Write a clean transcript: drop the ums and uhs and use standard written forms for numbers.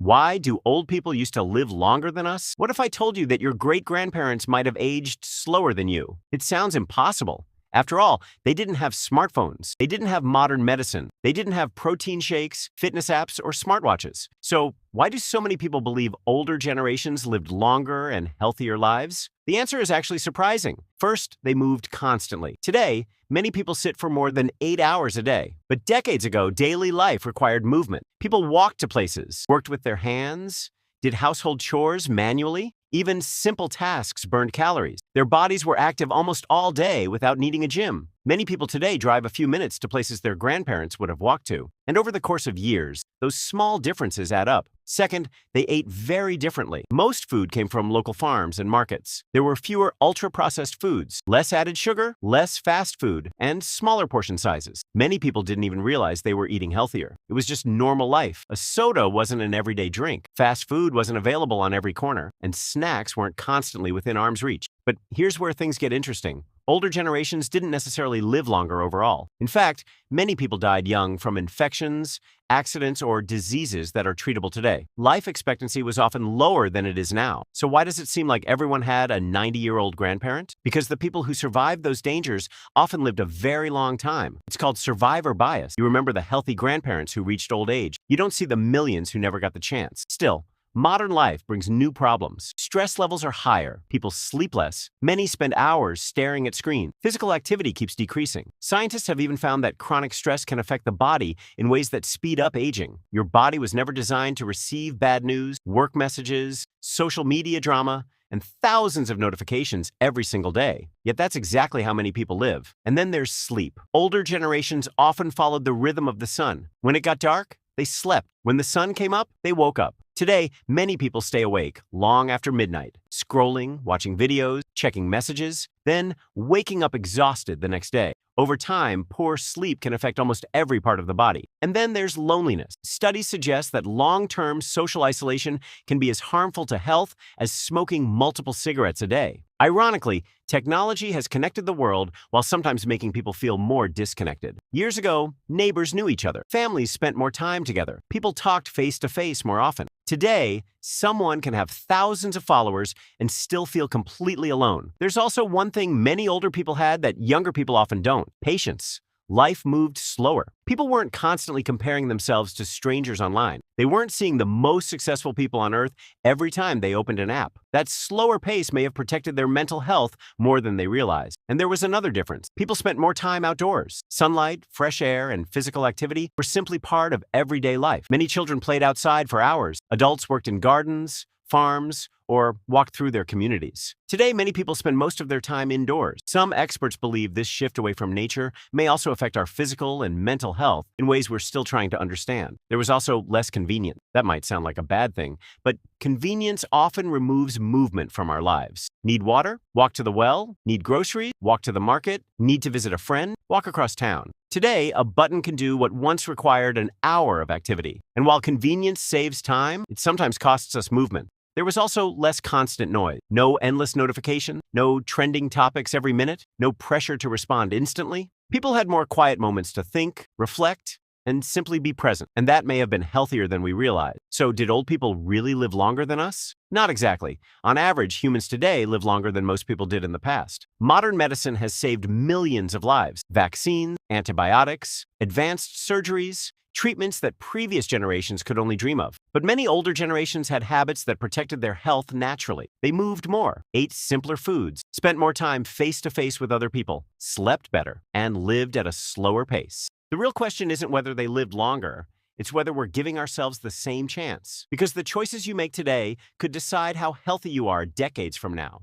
Why do old people used to live longer than us? What if I told you that your great-grandparents might have aged slower than you? It sounds impossible. After all, they didn't have smartphones. They didn't have modern medicine. They didn't have protein shakes, fitness apps, or smartwatches. So why do so many people believe older generations lived longer and healthier lives? The answer is actually surprising. First, they moved constantly. Today, many people sit for more than 8 hours a day. But decades ago, daily life required movement. People walked to places, worked with their hands, did household chores manually. Even simple tasks burned calories. Their bodies were active almost all day without needing a gym. Many people today drive a few minutes to places their grandparents would have walked to. And over the course of years, those small differences add up. Second, they ate very differently. Most food came from local farms and markets. There were fewer ultra-processed foods, less added sugar, less fast food, and smaller portion sizes. Many people didn't even realize they were eating healthier. It was just normal life. A soda wasn't an everyday drink. Fast food wasn't available on every corner, and snacks weren't constantly within arm's reach. But here's where things get interesting. Older generations didn't necessarily live longer overall. In fact, many people died young from infections, accidents, or diseases that are treatable today. Life expectancy was often lower than it is now. So why does it seem like everyone had a 90-year-old grandparent? Because the people who survived those dangers often lived a very long time. It's called survivor bias. You remember the healthy grandparents who reached old age. You don't see the millions who never got the chance. Still, modern life brings new problems. Stress levels are higher. People sleep less. Many spend hours staring at screens. Physical activity keeps decreasing. Scientists have even found that chronic stress can affect the body in ways that speed up aging. Your body was never designed to receive bad news, work messages, social media drama, and thousands of notifications every single day. Yet that's exactly how many people live. And then there's sleep. Older generations often followed the rhythm of the sun. When it got dark, they slept. When the sun came up, they woke up. Today, many people stay awake long after midnight, scrolling, watching videos, checking messages, then waking up exhausted the next day. Over time, poor sleep can affect almost every part of the body. And then there's loneliness. Studies suggest that long-term social isolation can be as harmful to health as smoking multiple cigarettes a day. Ironically, technology has connected the world while sometimes making people feel more disconnected. Years ago, neighbors knew each other. Families spent more time together. People talked face-to-face more often. Today, someone can have thousands of followers and still feel completely alone. There's also one thing many older people had that younger people often don't: patience. Life moved slower. People weren't constantly comparing themselves to strangers online. They weren't seeing the most successful people on earth every time they opened an app. That slower pace may have protected their mental health more than they realized. And there was another difference. People spent more time outdoors. Sunlight, fresh air, and physical activity were simply part of everyday life. Many children played outside for hours. Adults worked in gardens, farms, or walked through their communities. Today, many people spend most of their time indoors. Some experts believe this shift away from nature may also affect our physical and mental health in ways we're still trying to understand. There was also less convenience. That might sound like a bad thing, but convenience often removes movement from our lives. Need water? Walk to the well. Need groceries? Walk to the market. Need to visit a friend? Walk across town. Today, a button can do what once required an hour of activity. And while convenience saves time, it sometimes costs us movement. There was also less constant noise. No endless notification, no trending topics every minute, no pressure to respond instantly. People had more quiet moments to think, reflect, and simply be present. And that may have been healthier than we realized. So did old people really live longer than us? Not exactly. On average, humans today live longer than most people did in the past. Modern medicine has saved millions of lives. Vaccines, antibiotics, advanced surgeries, treatments that previous generations could only dream of. But many older generations had habits that protected their health naturally. They moved more, ate simpler foods, spent more time face-to-face with other people, slept better, and lived at a slower pace. The real question isn't whether they lived longer. It's whether we're giving ourselves the same chance. Because the choices you make today could decide how healthy you are decades from now.